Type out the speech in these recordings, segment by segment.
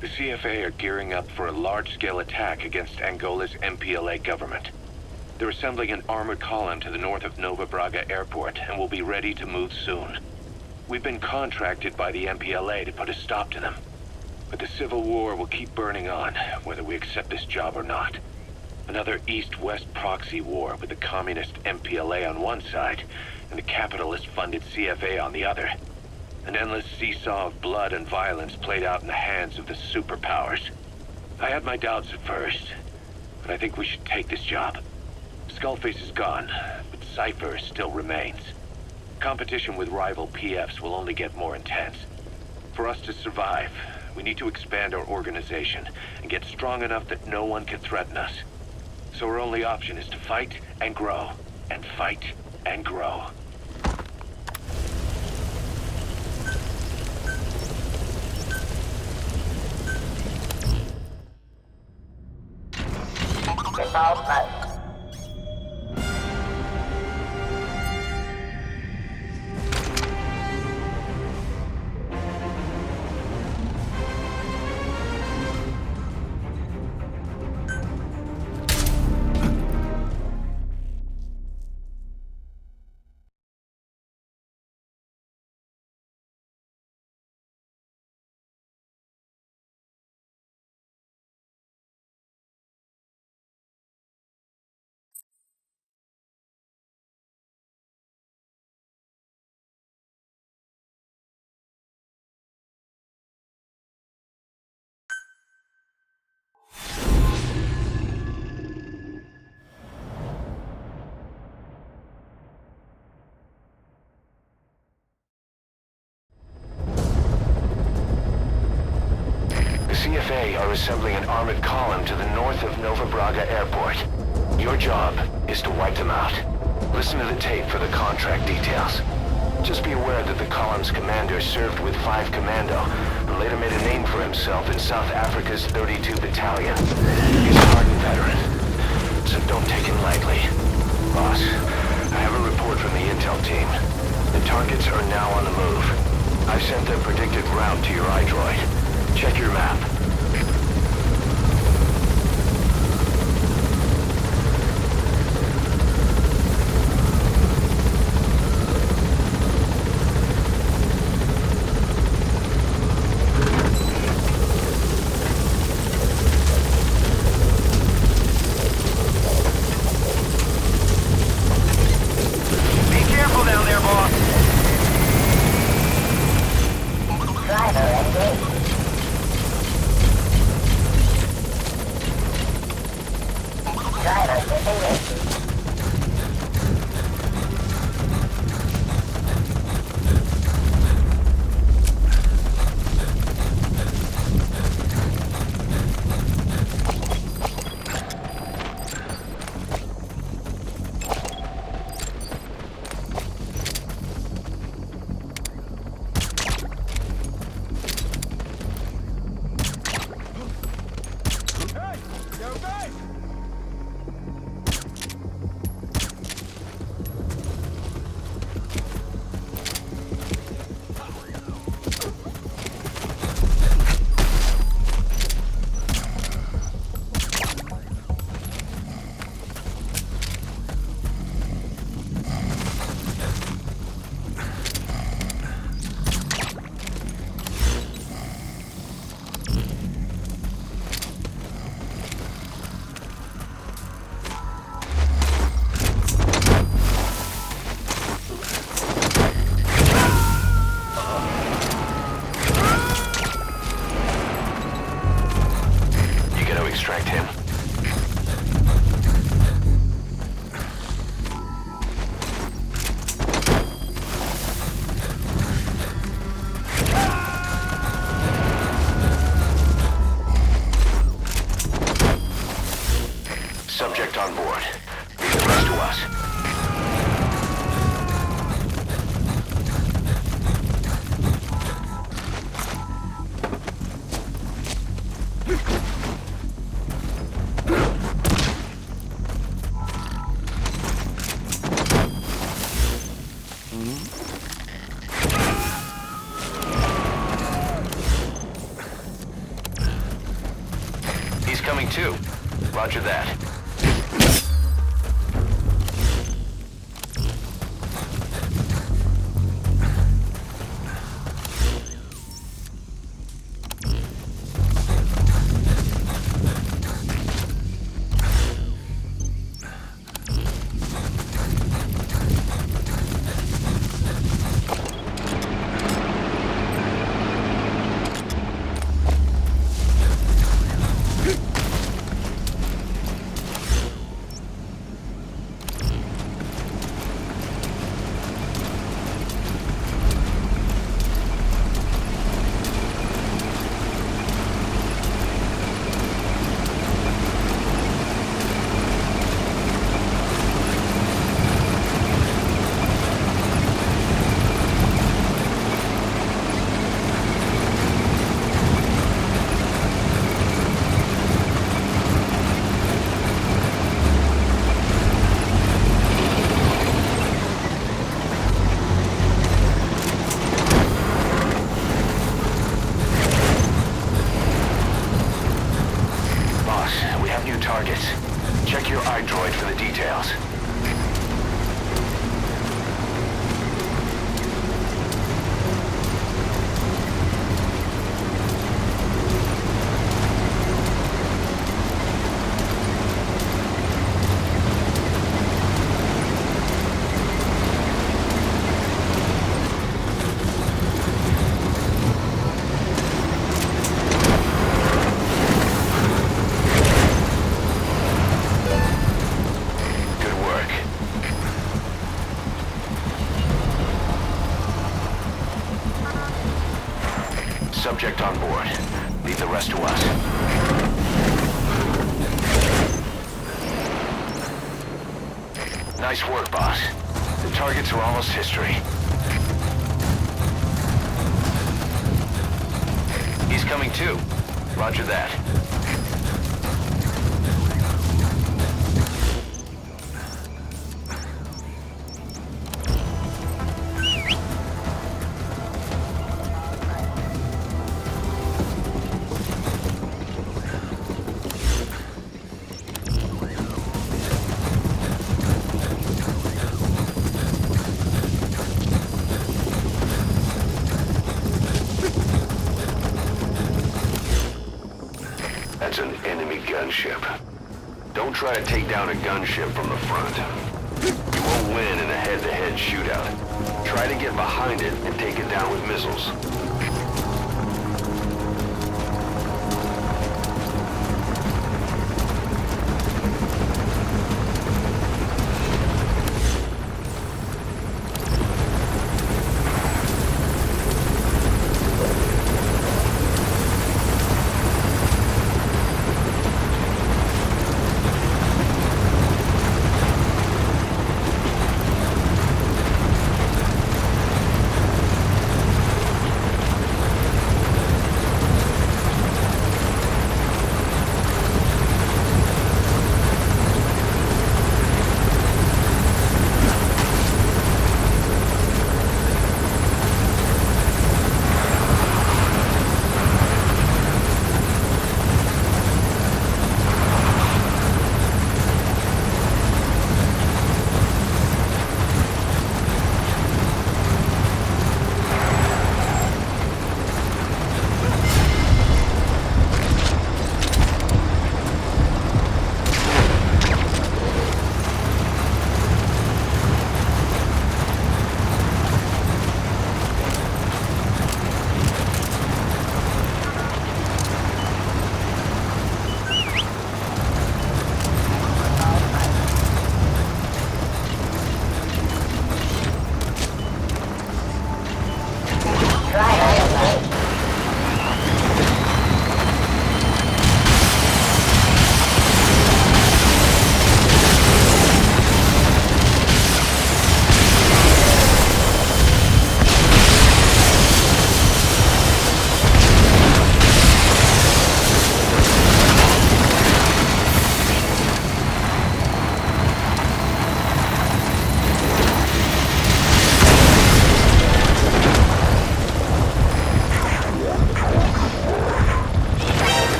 The CFA are gearing up for a large-scale attack against Angola's MPLA government. They're assembling an armored column to the north of Nova Braga Airport and will be ready to move soon. We've been contracted by the MPLA to put a stop to them. But the civil war will keep burning on, whether we accept this job or not. Another East-West proxy war with the communist MPLA on one side and the capitalist-funded CFA on the other. An endless seesaw of blood and violence played out in the hands of the superpowers. I had my doubts at first, but I think we should take this job. Skullface is gone, but Cypher still remains. Competition with rival PFs will only get more intense. For us to survive, we need to expand our organization and get strong enough that no one can threaten us. So our only option is to fight and grow, and fight and grow. Default mode. CFA are assembling an armored column to the north of Nova Braga Airport. Your job is to wipe them out. Listen to the tape for the contract details. Just be aware that the column's commander served with 5 Commando and later made a name for himself in South Africa's 32 Battalion. He's a hardened veteran, so don't take him lightly. Boss, I have a report from the intel team. The targets are now on the move. I've sent their predicted route to your iDroid. Check your map. Be careful down there, boss. Driver engaged. Driver disengaged. Extract him. Subject on board. Leave the rest to us. coming too. Roger that. Targets. Check your iDroid for the details. Subject on board. Leave the rest to us. Nice work, boss. The targets are almost history. He's coming too. Roger that. That's an enemy gunship. Don't try to take down a gunship from the front. You won't win in a head-to-head shootout. Try to get behind it and take it down with missiles.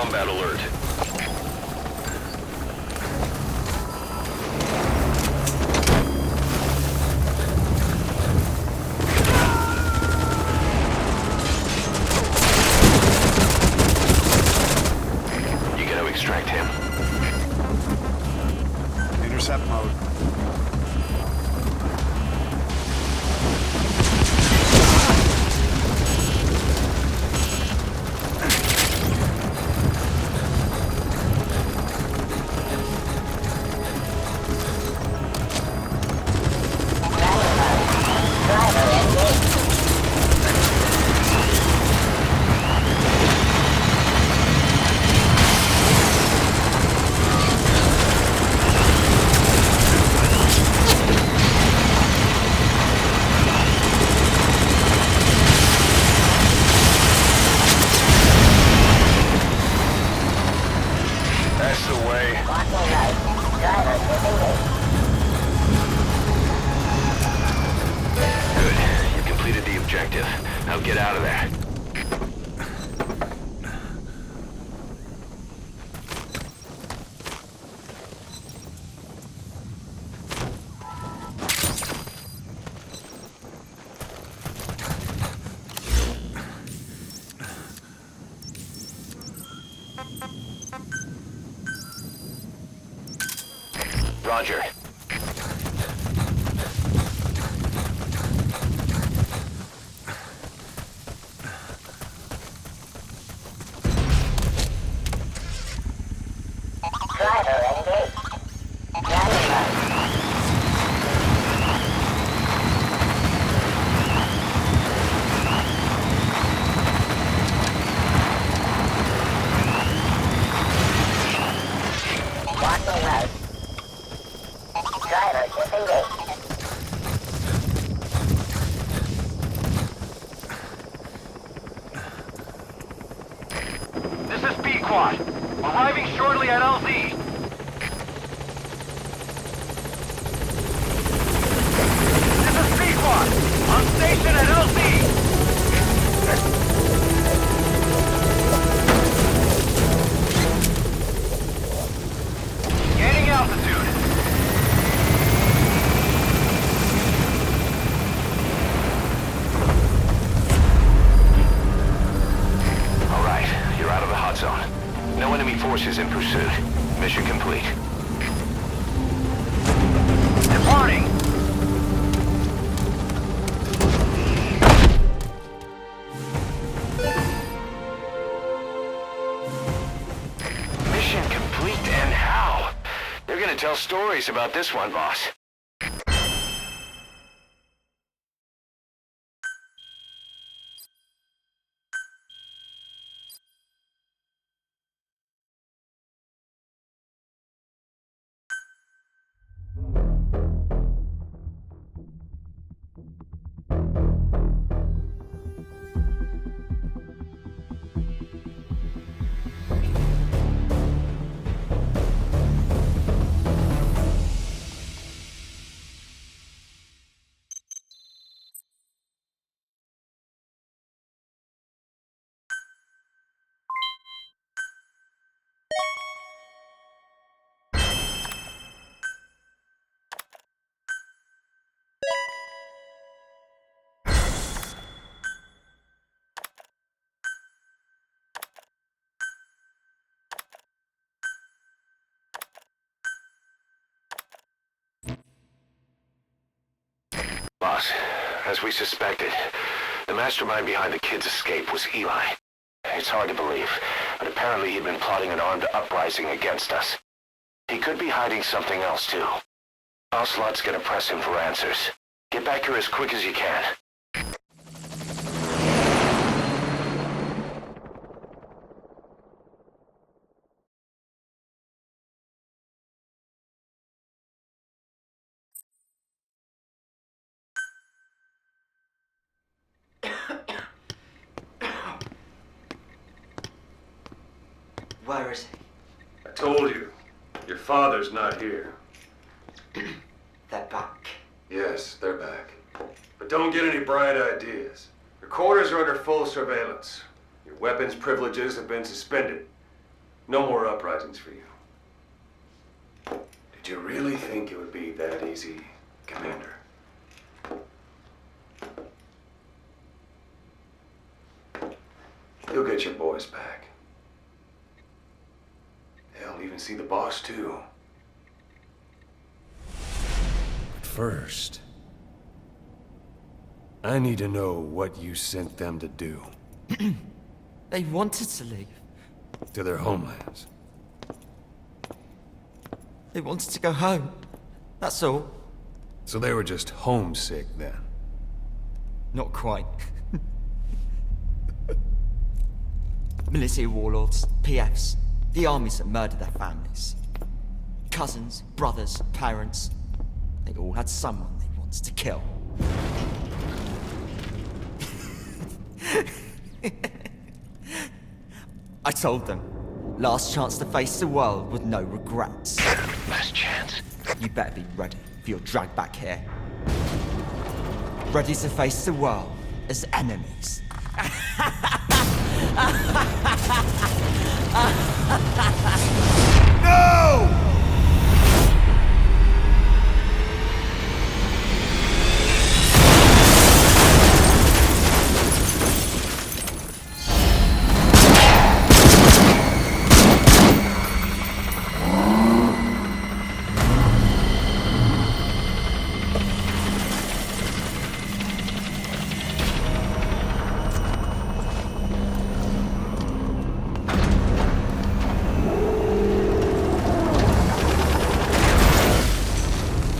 combat alert. You gotta extract him. Intercept mode. That's the way. Walking right. Driver disengaged. Good. You completed the objective. Now get out of there. Roger. Driver engaged. Driving mode. Walking right. Driver disengaged. This is B-Quad. Arriving shortly at LZ. This is B-Quad. On station at LZ. Gaining altitude. All right, you're out of the hot zone. No enemy forces in pursuit. Mission complete. Departing! Mission complete, and how? They're gonna tell stories about this one, boss. Boss, as we suspected, the mastermind behind the kid's escape was Eli. It's hard to believe, but apparently he'd been plotting an armed uprising against us. He could be hiding something else, too. Ocelot's gonna press him for answers. Get back here as quick as you can. Where is I told you, your father's not here. he? They're back. Yes, they're back. But don't get any bright ideas. Your quarters are under full surveillance. Your weapons privileges have been suspended. No more uprisings for you. Did you really think it would be that easy, Commander? You'll get your boys back. They'll even see the boss, too. But first, I need to know what you sent them to do. They wanted to leave. To their homelands. They wanted to go home. That's all. So they were just homesick then. Not quite. Militia warlords, PFs, the armies that murdered their families. Cousins, brothers, parents. They all had someone they wanted to kill. I told them, last chance to face the world with no regrets. Last chance? You better be ready for your drag back here. Ready to face the world as enemies. No!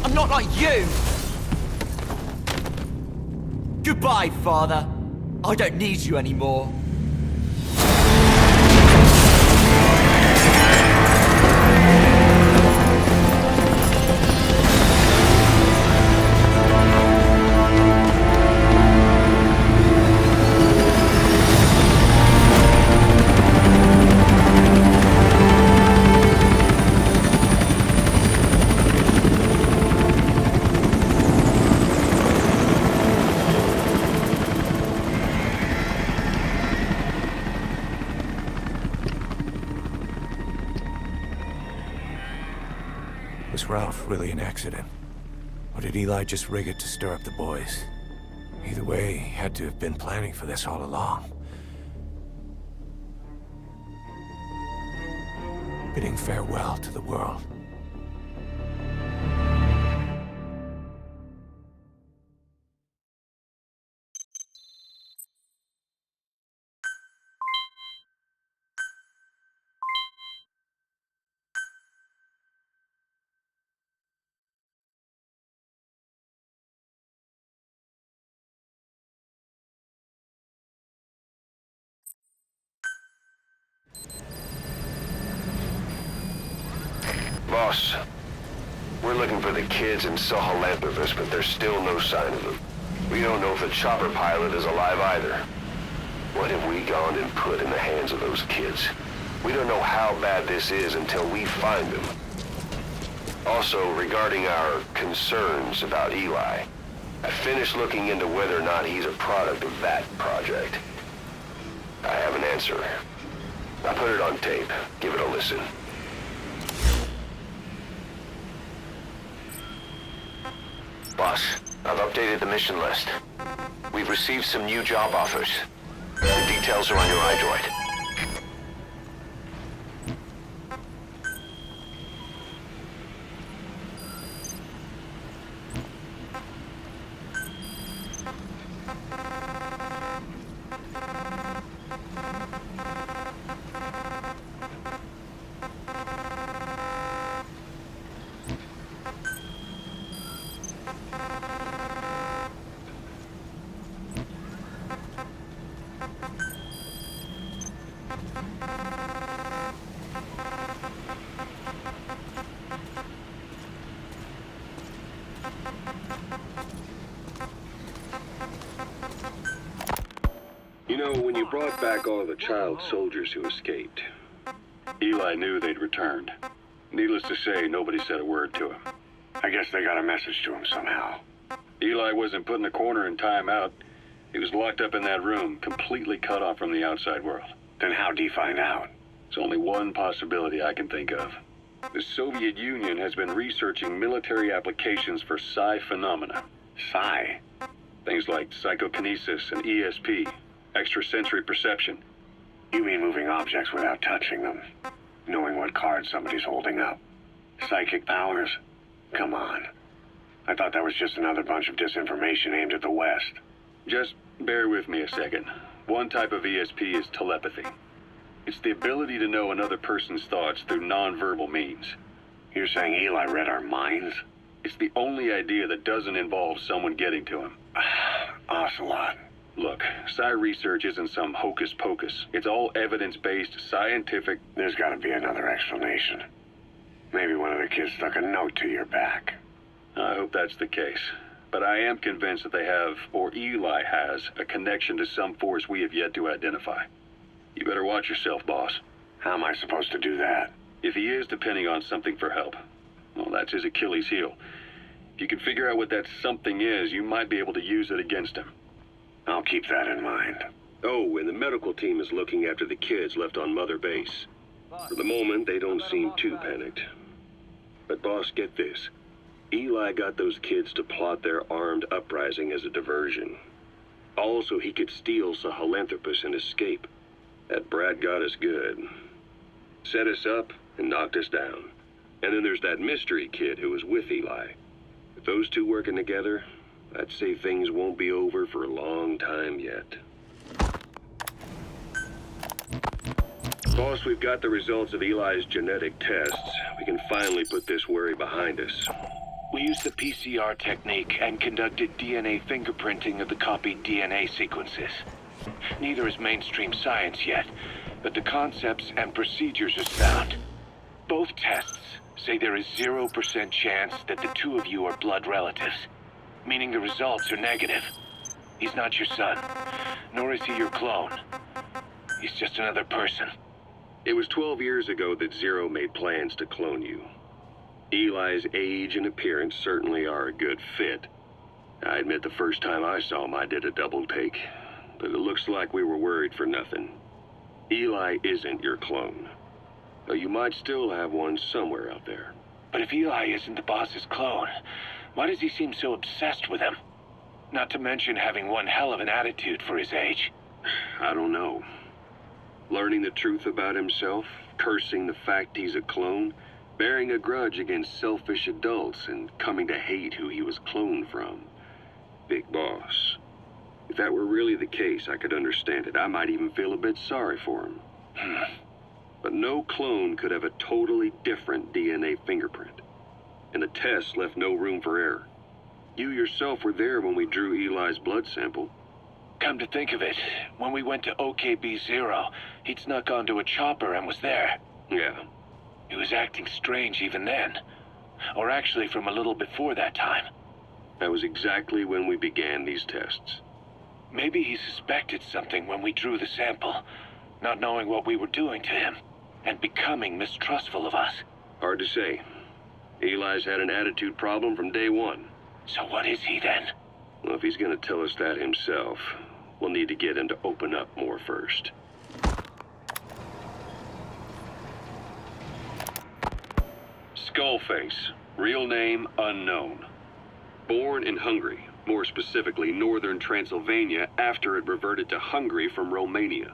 I'm not like you! Goodbye, Father. I don't need you anymore. Was Ralph really an accident? Or did Eli just rig it to stir up the boys? Either way, he had to have been planning for this all along. Bidding farewell to the world. Boss, we're looking for the kids in Sahelanthropus, but there's still no sign of them. We don't know if the chopper pilot is alive either. What have we gone and put in the hands of those kids? We don't know how bad this is until we find them. Also, regarding our concerns about Eli, I finished looking into whether or not he's a product of that project. I have an answer. I put it on tape. Give it a listen. Boss, I've updated the mission list. We've received some new job offers. The details are on your iDroid. You know, when you brought back all the child soldiers who escaped, Eli knew they'd returned. Needless to say, nobody said a word to him. I guess they got a message to him somehow. Eli wasn't put in a corner in timeout. He was locked up in that room, completely cut off from the outside world. Then how'd he find out? It's only one possibility I can think of. The Soviet Union has been researching military applications for psi phenomena. Psi? Things like psychokinesis and ESP, extrasensory perception. You mean moving objects without touching them? Knowing what cards somebody's holding up? Psychic powers? Come on. I thought that was just another bunch of disinformation aimed at the West. Just bear with me a second. One type of ESP is telepathy. It's the ability to know another person's thoughts through nonverbal means. You're saying Eli read our minds? It's the only idea that doesn't involve someone getting to him. Ocelot. Look, psi research isn't some hocus pocus. It's all evidence-based, scientific. There's gotta be another explanation. Maybe one of the kids stuck a note to your back. I hope that's the case. But I am convinced that they have, or Eli has, a connection to some force we have yet to identify. You better watch yourself, boss. How am I supposed to do that? If he is depending on something for help, well, that's his Achilles heel. If you can figure out what that something is, you might be able to use it against him. I'll keep that in mind. Oh, and the medical team is looking after the kids left on Mother Base. For the moment, they don't seem too panicked. But boss, get this. Eli got those kids to plot their armed uprising as a diversion. Also, he could steal Sahelanthropus and escape. That brat got us good. Set us up and knocked us down. And then there's that mystery kid who was with Eli. With those two working together, I'd say things won't be over for a long time yet. Boss, we've got the results of Eli's genetic tests. We can finally put this worry behind us. We used the PCR technique and conducted DNA fingerprinting of the copied DNA sequences. Neither is mainstream science yet, but the concepts and procedures are sound. Both tests say there is 0% chance that the two of you are blood relatives, meaning the results are negative. He's not your son, nor is he your clone. He's just another person. It was 12 years ago that Zero made plans to clone you. Eli's age and appearance certainly are a good fit. I admit the first time I saw him, I did a double take. But it looks like we were worried for nothing. Eli isn't your clone. Though you might still have one somewhere out there. But if Eli isn't the boss's clone, why does he seem so obsessed with him? Not to mention having one hell of an attitude for his age. I don't know. Learning the truth about himself, cursing the fact he's a clone, bearing a grudge against selfish adults, and coming to hate who he was cloned from. Big boss. If that were really the case, I could understand it. I might even feel a bit sorry for him. But no clone could have a totally different DNA fingerprint. And the tests left no room for error. You yourself were there when we drew Eli's blood sample. Come to think of it, when we went to OKB-0, he'd snuck onto a chopper and was there. Yeah. He was acting strange even then. Or actually from a little before that time. That was exactly when we began these tests. Maybe he suspected something when we drew the sample, not knowing what we were doing to him, and becoming mistrustful of us. Hard to say. Eli's had an attitude problem from day one. So what is he then? Well, if he's gonna tell us that himself, we'll need to get him to open up more first. Skullface, real name unknown. Born in Hungary, more specifically northern Transylvania, after it reverted to Hungary from Romania.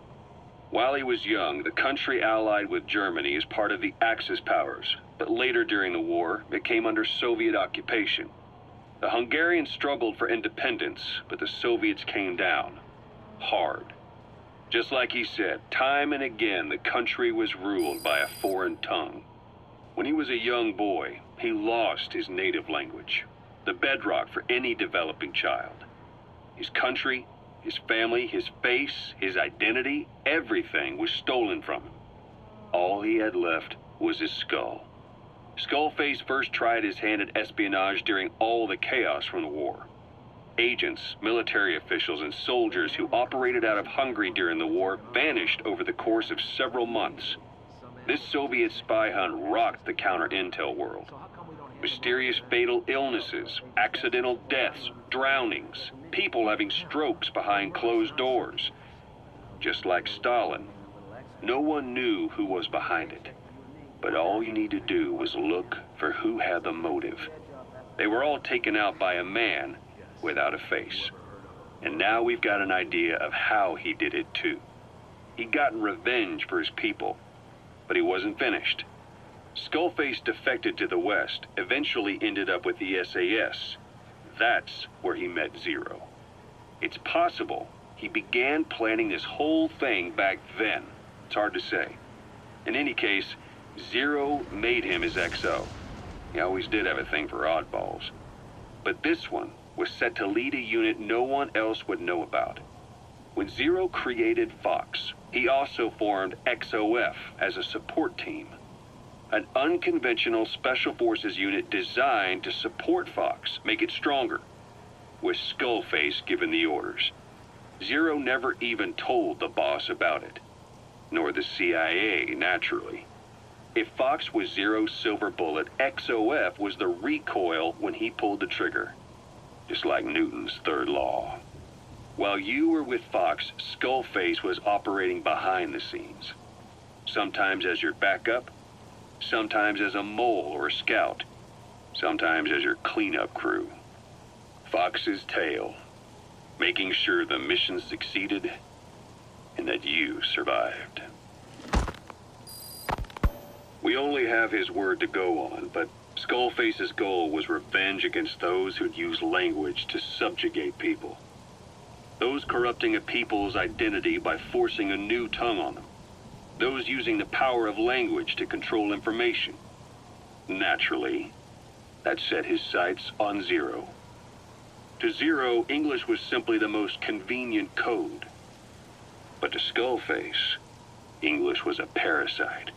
While he was young, the country allied with Germany as part of the Axis powers, but later during the war, it came under Soviet occupation. The Hungarians struggled for independence, but the Soviets came down. Hard. Just like he said, time and again the country was ruled by a foreign tongue. When he was a young boy, he lost his native language, the bedrock for any developing child. His country, his family, his face, his identity, everything was stolen from him. All he had left was his skull. Skullface first tried his hand at espionage during all the chaos from the war. Agents, military officials, and soldiers who operated out of Hungary during the war vanished over the course of several months. This Soviet spy hunt rocked the counter-intel world. Mysterious fatal illnesses, accidental deaths, drownings, people having strokes behind closed doors. Just like Stalin, No one knew who was behind it. But all you need to do was look for who had the motive. They were all taken out by a man without a face. And now we've got an idea of how he did it too. He'd gotten revenge for his people, but he wasn't finished. Skullface defected to the west, eventually ended up with the SAS. That's where he met Zero. It's possible he began planning this whole thing back then. It's hard to say. In any case, Zero made him his XO. He always did have a thing for oddballs. But this one was set to lead a unit no one else would know about. When Zero created Fox, he also formed XOF as a support team. An unconventional special forces unit designed to support Fox, make it stronger, with Skullface giving the orders. Zero never even told the boss about it, nor the CIA, naturally. If Fox was Zero's silver bullet, XOF was the recoil when he pulled the trigger, just like Newton's third law. While you were with Fox, Skullface was operating behind the scenes, sometimes as your backup, sometimes as a mole or a scout, sometimes as your cleanup crew. Fox's tail, making sure the mission succeeded and that you survived. We only have his word to go on, but Skullface's goal was revenge against those who'd use language to subjugate people. Those corrupting a people's identity by forcing a new tongue on them. Those using the power of language to control information. Naturally, that set his sights on Zero. To Zero, English was simply the most convenient code. But to Skullface, English was a parasite.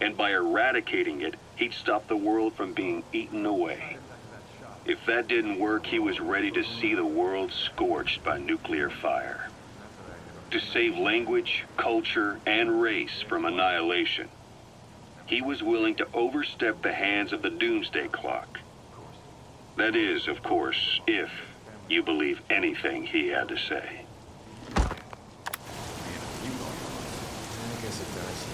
And by eradicating it, he'd stop the world from being eaten away. If that didn't work, he was ready to see the world scorched by nuclear fire. To save language, culture, and race from annihilation, he was willing to overstep the hands of the doomsday clock. That is, of course, if you believe anything he had to say. I guess it does.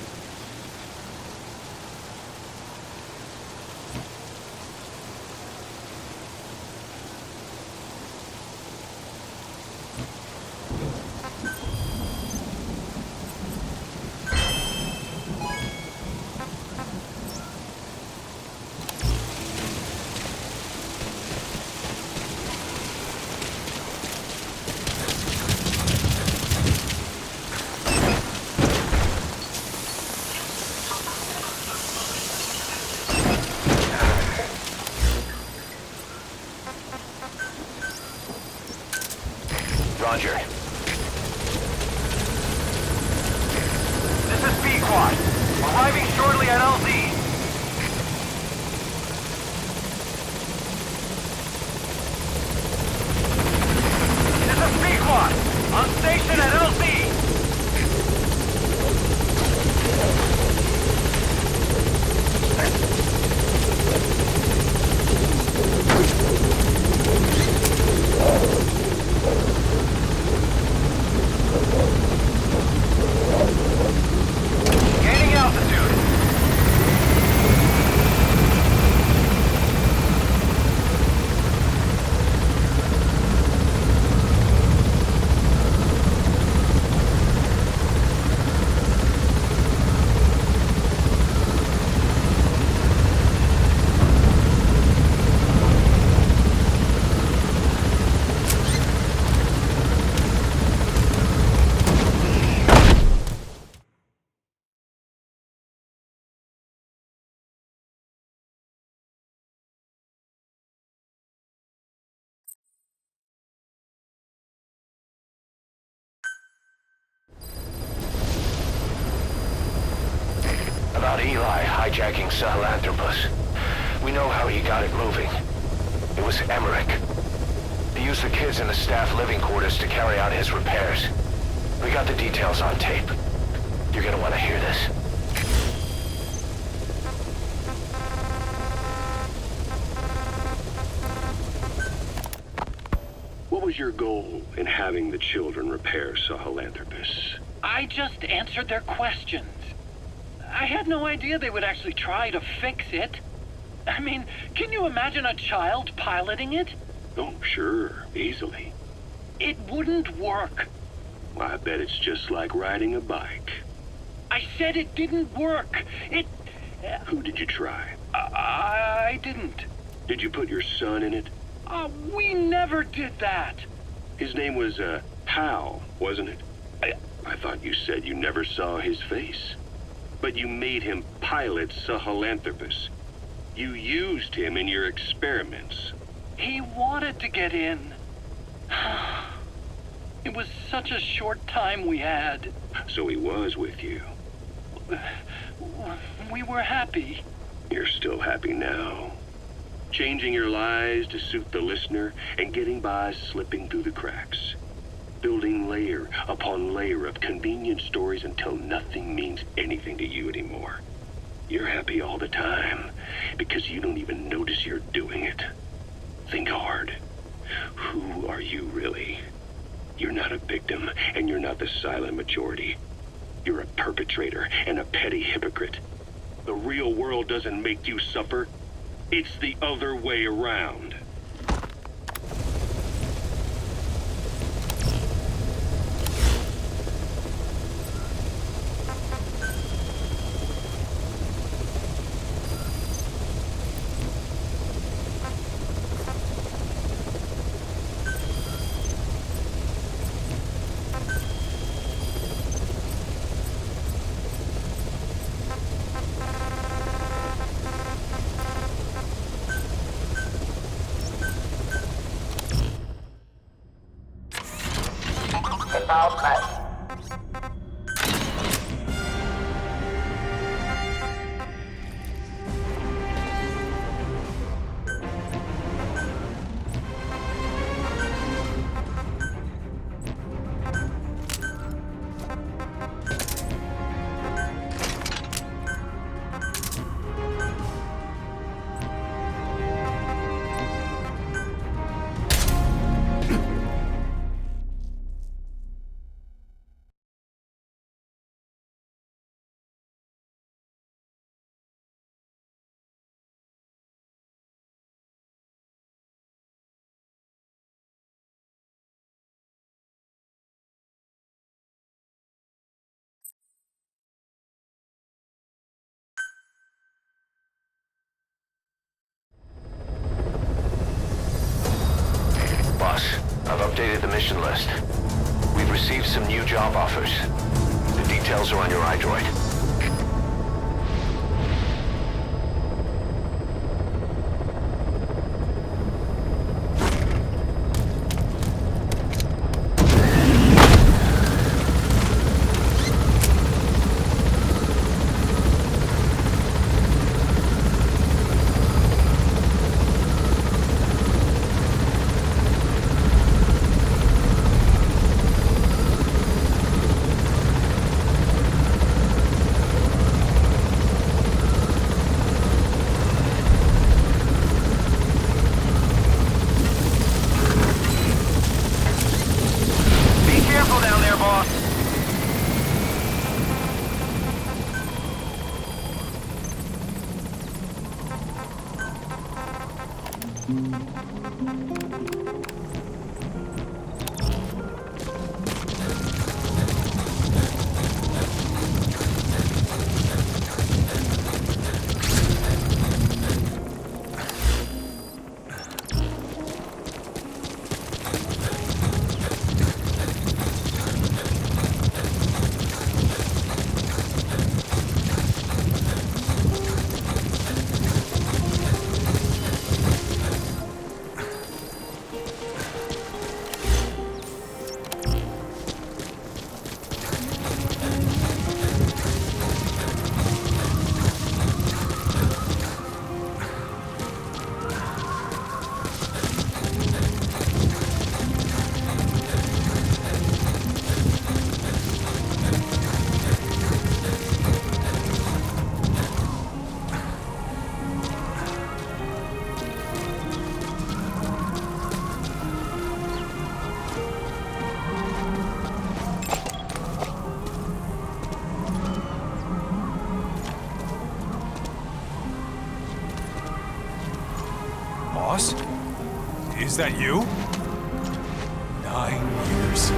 Roger. This is B-Quad. Arriving shortly at LZ. This is B-Quad. On station at LZ. Gaining altitude. About Eli hijacking Sahelanthropus. We know how he got it moving. It was Emmerich. He used the kids in the staff living quarters to carry out his repairs. We got the details on tape. You're gonna want to hear this. What was your goal in having the children repair Sahelanthropus? I just answered their questions. I had no idea they would actually try to fix it. I mean, can you imagine a child piloting it? Oh, sure. Easily. It wouldn't work. I bet it's just like riding a bike. I said it didn't work. Who did you try? I didn't. Did you put your son in it? We never did that. His name was, Hal, wasn't it? I thought you said you never saw his face. But you made him pilot Sahelanthropus. You used him in your experiments. He wanted to get in. It was such a short time we had. So he was with you. We were happy. You're still happy now. Changing your lies to suit the listener and getting by slipping through the cracks. Building layer upon layer of convenient stories until nothing means anything to you anymore. You're happy all the time because you don't even notice you're doing it. Think hard. Who are you really? You're not a victim, and you're not the silent majority. You're a perpetrator and a petty hypocrite. The real world doesn't make you suffer. It's the other way around. Default mode. Boss, I've updated the mission list. We've received some new job offers. The details are on your iDroid. Be careful down there, boss. Boss? Is that you? 9 years.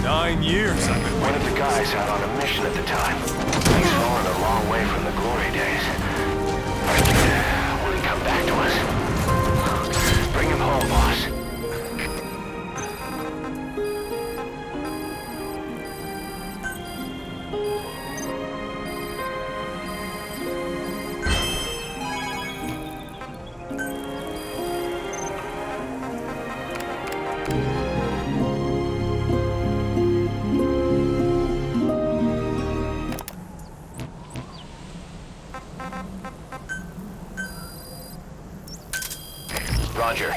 9 years I've been One of waiting. the guys out on a mission at the time. He's fallen a long way from the glory days. Will he come back to us? Bring him home, boss. Roger.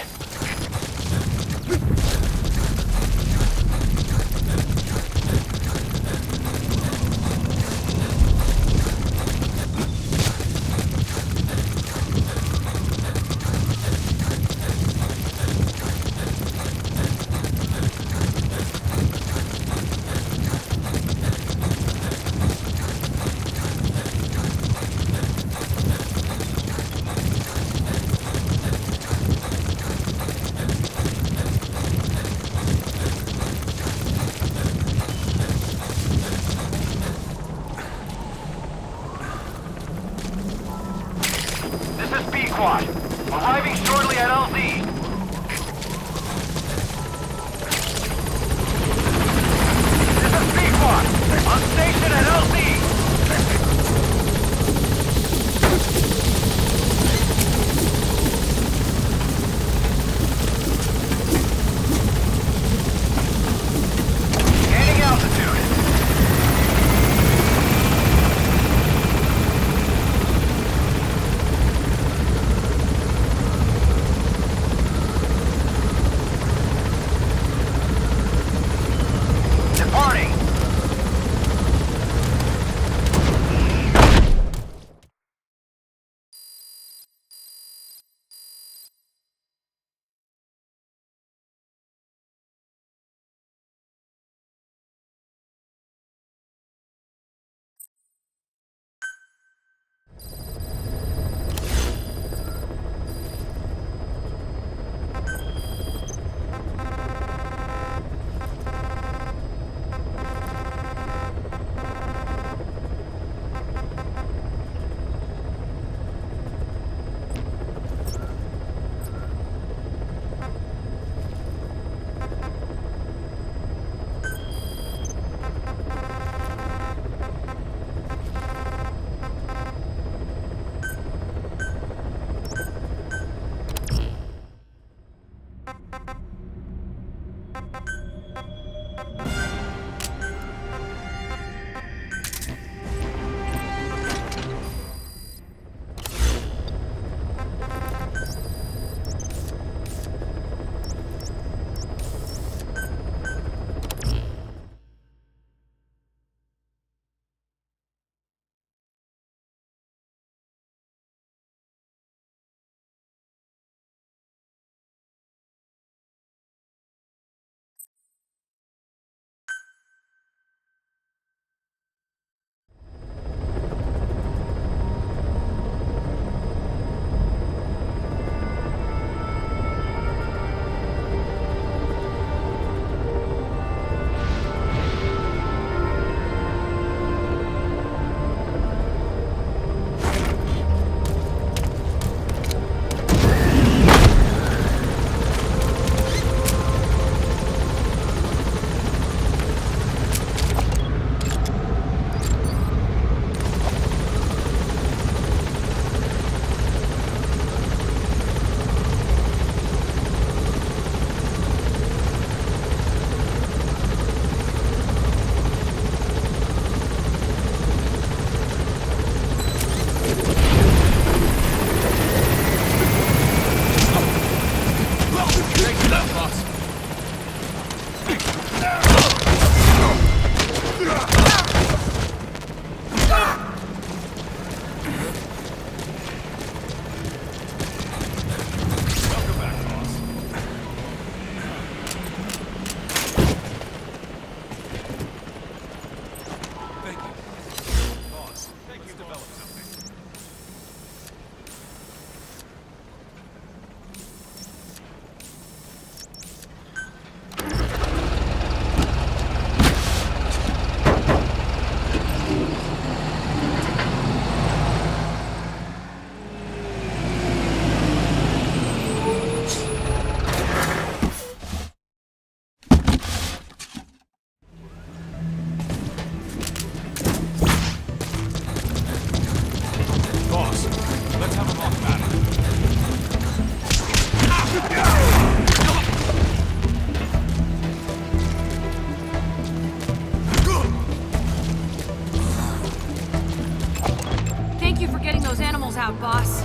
out, boss.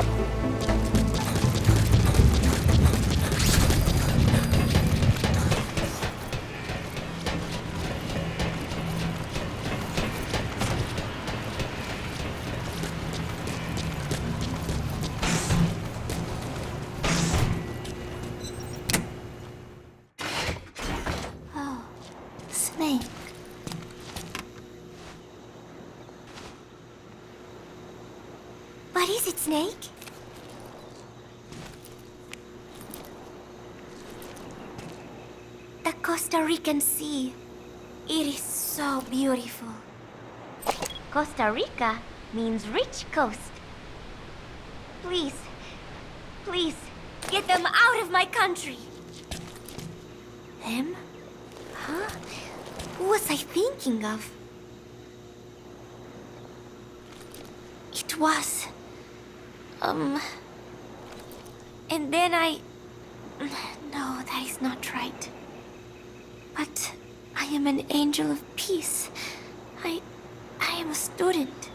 Oh, Snake. What is it, Snake? The Costa Rican Sea. It is so beautiful. Costa Rica means rich coast. Please, please, get them out of my country. Them? Huh? Who was I thinking of? It was... And then I... No, that is not right. But I am an angel of peace. I am a student.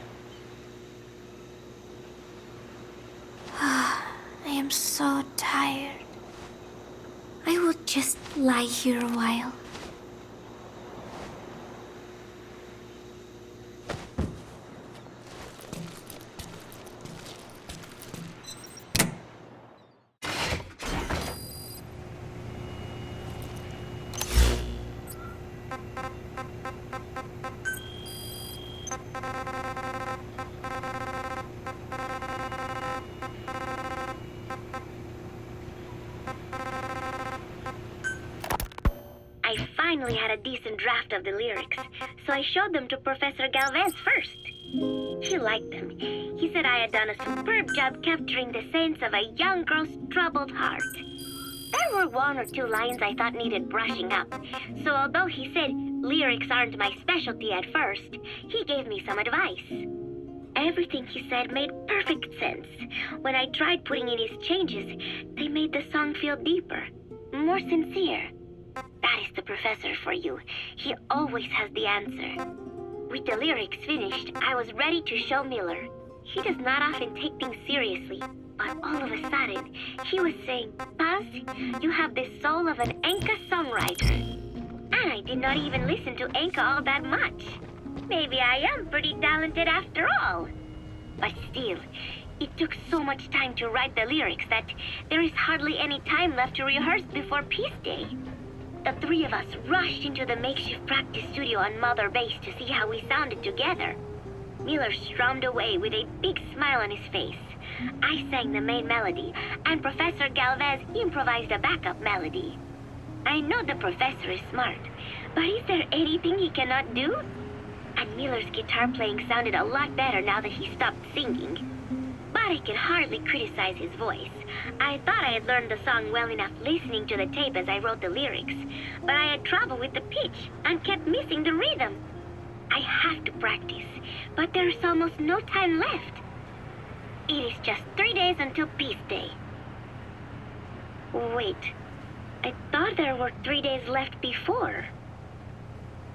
I am so tired. I will just lie here a while. I finally had a decent draft of the lyrics, so I showed them to Professor Galvez first. He liked them. He said I had done a superb job capturing the sense of a young girl's troubled heart. There were one or two lines I thought needed brushing up, so although he said lyrics aren't my specialty at first, he gave me some advice. Everything he said made perfect sense. When I tried putting in his changes, they made the song feel deeper, more sincere. That is the professor for you. He always has the answer. With the lyrics finished, I was ready to show Miller. He does not often take things seriously, but all of a sudden, he was saying, Paz, you have the soul of an Enka songwriter. And I did not even listen to Enka all that much. Maybe I am pretty talented after all. But still, it took so much time to write the lyrics that there is hardly any time left to rehearse before Peace Day. The three of us rushed into the makeshift practice studio on Mother Base to see how we sounded together. Miller strummed away with a big smile on his face. I sang the main melody, and Professor Galvez improvised a backup melody. I know the professor is smart, but is there anything he cannot do? And Miller's guitar playing sounded a lot better now that he stopped singing. But I can hardly criticize his voice. I thought I had learned the song well enough listening to the tape as I wrote the lyrics, but I had trouble with the pitch and kept missing the rhythm. I have to practice, but there is almost no time left. It is just 3 days until Peace Day. Wait, I thought there were 3 days left before.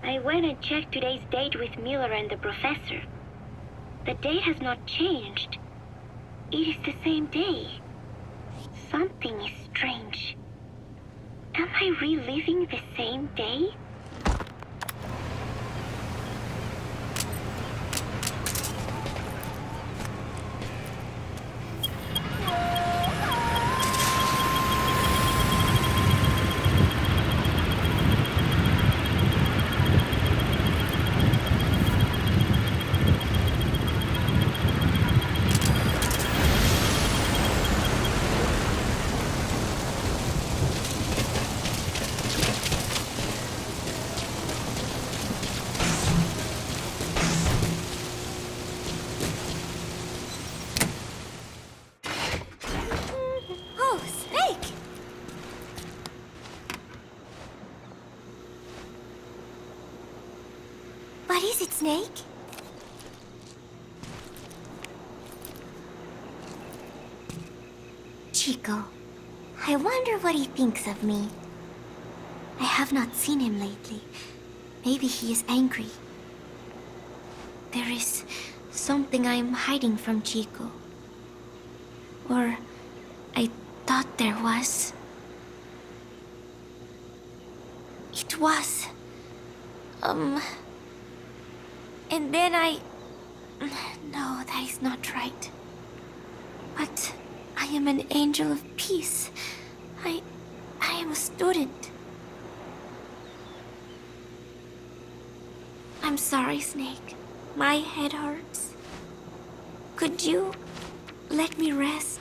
I went and checked today's date with Miller and the professor. The date has not changed. It is the same day. Something is strange. Am I reliving the same day? What is it, Snake? Chico. I wonder what he thinks of me. I have not seen him lately. Maybe he is angry. There is something I am hiding from Chico. Or I thought there was. It was. And then I... No, that is not right. But I am an angel of peace. I am a student. I'm sorry, Snake. My head hurts. Could you let me rest?